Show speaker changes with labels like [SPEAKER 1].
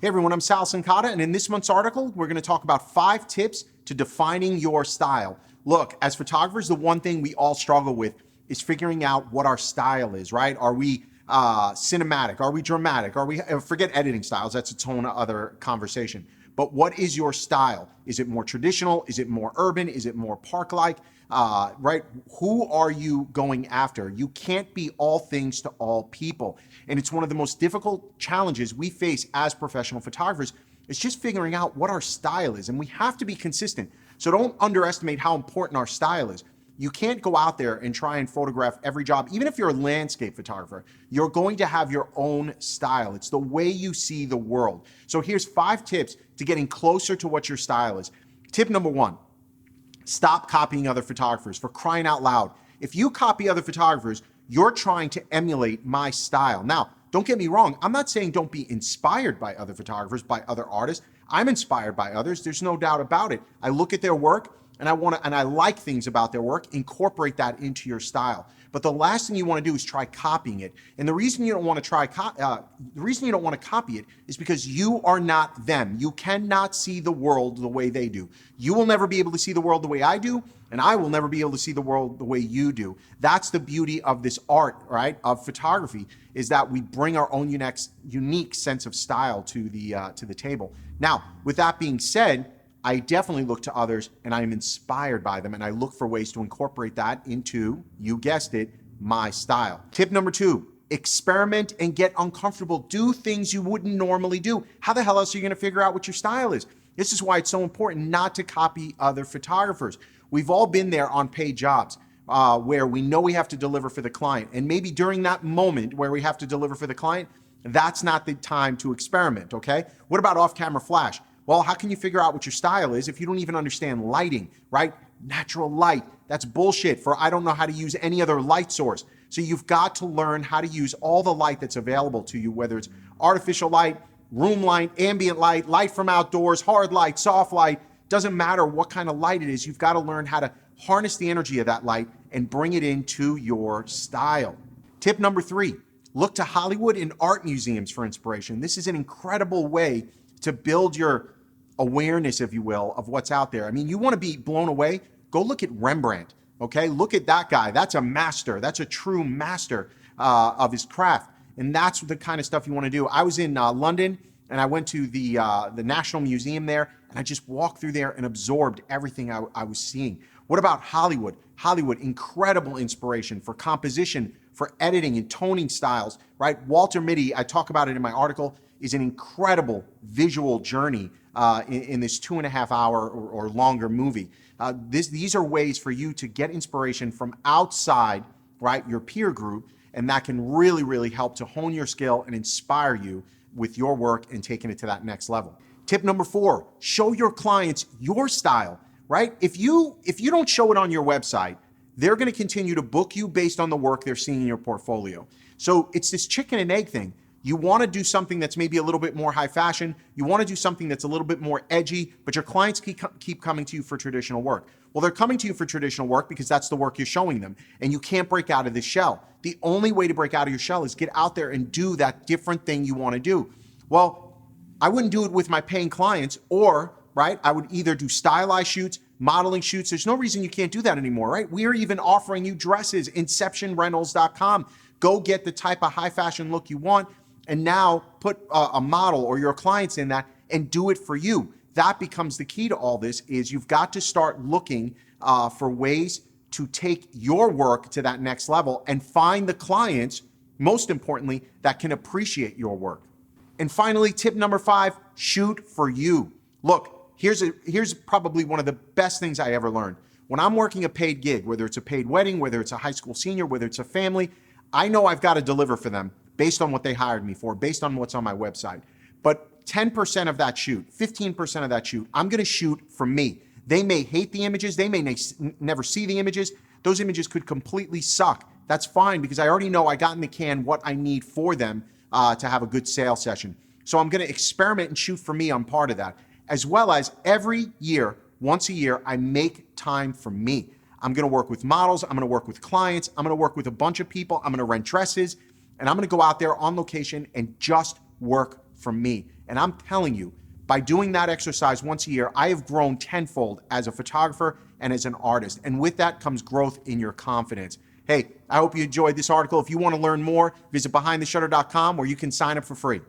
[SPEAKER 1] Hey everyone, I'm Cincotta, and in this month's article, we're going to talk about 5 tips to defining your style. Look, as photographers, the one thing we all struggle with is figuring out what our style is, right? Are we cinematic? Are we dramatic? Are we, forget editing styles, that's its own other conversation. But what is your style? Is it more traditional? Is it more urban? Is it more park-like? Right? Who are you going after? You can't be all things to all people. And it's one of the most difficult challenges we face as professional photographers. It's just figuring out what our style is. And we have to be consistent. So don't underestimate how important our style is. You can't go out there and try and photograph every job. Even if you're a landscape photographer, you're going to have your own style. It's the way you see the world. So here's 5 tips to getting closer to what your style is. Tip number 1, stop copying other photographers. For crying out loud, if you copy other photographers, you're trying to emulate my style. Now, don't get me wrong. I'm not saying don't be inspired by other photographers, by other artists. I'm inspired by others. There's no doubt about it. I look at their work and I like things about their work. Incorporate that into your style. But the last thing you want to do is try copying it. And the reason you don't want to copy it is because you are not them. You cannot see the world the way they do. You will never be able to see the world the way I do, and I will never be able to see the world the way you do. That's the beauty of this art, right, of photography, is that we bring our own unique sense of style to the table. Now, with that being said, I definitely look to others and I am inspired by them, and I look for ways to incorporate that into, you guessed it, my style. Tip number 2, experiment and get uncomfortable. Do things you wouldn't normally do. How the hell else are you gonna figure out what your style is? This is why it's so important not to copy other photographers. We've all been there on paid jobs where we know we have to deliver for the client. And maybe during that moment where we have to deliver for the client, that's not the time to experiment, okay? What about off-camera flash? Well, how can you figure out what your style is if you don't even understand lighting, right? Natural light, that's bullshit for I don't know how to use any other light source. So you've got to learn how to use all the light that's available to you, whether it's artificial light, room light, ambient light, light from outdoors, hard light, soft light, doesn't matter what kind of light it is. You've got to learn how to harness the energy of that light and bring it into your style. Tip number 3, look to Hollywood and art museums for inspiration. This is an incredible way to build your awareness, if you will, of what's out there. I mean, you want to be blown away? Go look at Rembrandt, okay? Look at that guy. That's a master. That's a true master of his craft. And that's the kind of stuff you want to do. I was in London, and I went to the National Museum there, and I just walked through there and absorbed everything I was seeing. What about Hollywood? Hollywood, incredible inspiration for composition, for editing and toning styles, right? Walter Mitty, I talk about it in my article, is an incredible visual journey in this 2.5 hour or longer movie. These are ways for you to get inspiration from outside, right, your peer group, and that can really, really help to hone your skill and inspire you with your work and taking it to that next level. Tip number 4, show your clients your style, right? If you don't show it on your website, they're going to continue to book you based on the work they're seeing in your portfolio. So it's this chicken and egg thing. You want to do something that's maybe a little bit more high fashion. You want to do something that's a little bit more edgy, but your clients keep coming to you for traditional work. Well, they're coming to you for traditional work because that's the work you're showing them, and you can't break out of this shell. The only way to break out of your shell is get out there and do that different thing you want to do. Well, I wouldn't do it with my paying clients, or, right, I would either do stylized shoots, modeling shoots. There's no reason you can't do that anymore, right? We are even offering you dresses, inceptionrentals.com. Go get the type of high fashion look you want, and now put a model or your clients in that and do it for you. That becomes the key to all this, is you've got to start looking for ways to take your work to that next level and find the clients, most importantly, that can appreciate your work. And finally, tip number 5, shoot for you. Look, here's probably one of the best things I ever learned. When I'm working a paid gig, whether it's a paid wedding, whether it's a high school senior, whether it's a family, I know I've got to deliver for them based on what they hired me for, based on what's on my website. But 10% of that shoot, 15% of that shoot, I'm gonna shoot for me. They may hate the images, they may never see the images. Those images could completely suck. That's fine, because I already know I got in the can what I need for them to have a good sales session. So I'm gonna experiment and shoot for me on part of that. As well as every year, once a year, I make time for me. I'm gonna work with models, I'm gonna work with clients, I'm gonna work with a bunch of people, I'm gonna rent dresses, and I'm gonna go out there on location and just work for me. And I'm telling you, by doing that exercise once a year, I have grown tenfold as a photographer and as an artist. And with that comes growth in your confidence. Hey, I hope you enjoyed this article. If you want to learn more, visit behindtheshutter.com where you can sign up for free.